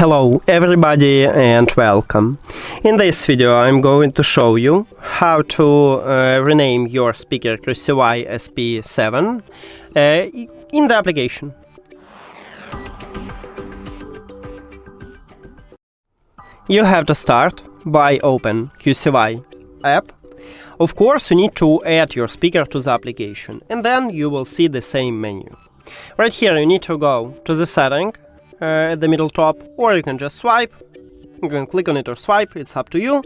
Hello everybody and welcome. In this video I'm going to show you how to rename your speaker QCY SP7 in the application. You have to start by open QCY app. Of course you need to add your speaker to the application and then you will see the same menu. Right here you need to go to the setting at the middle top, or you can just swipe. You can click on it or swipe, it's up to you.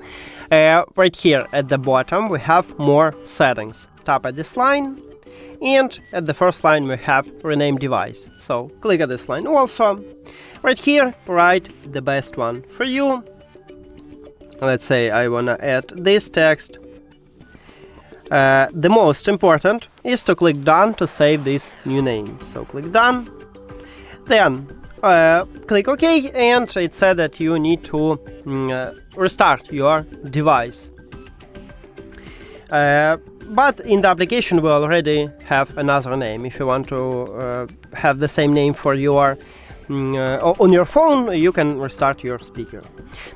Right here at the bottom we have more settings. Tap at this line, and at the first line we have rename device. So click at this line also. Right here write the best one for you. Let's say I wanna add this text. The most important is to click done to save this new name. So click done, then click OK, and it said that you need to restart your device. But in the application we already have another name. If you want to have the same name for your on your phone, you can restart your speaker.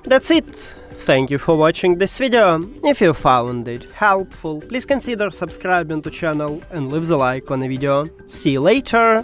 That's it. Thank you for watching this video. If you found it helpful, please consider subscribing to the channel and leave the like on the video. See you later!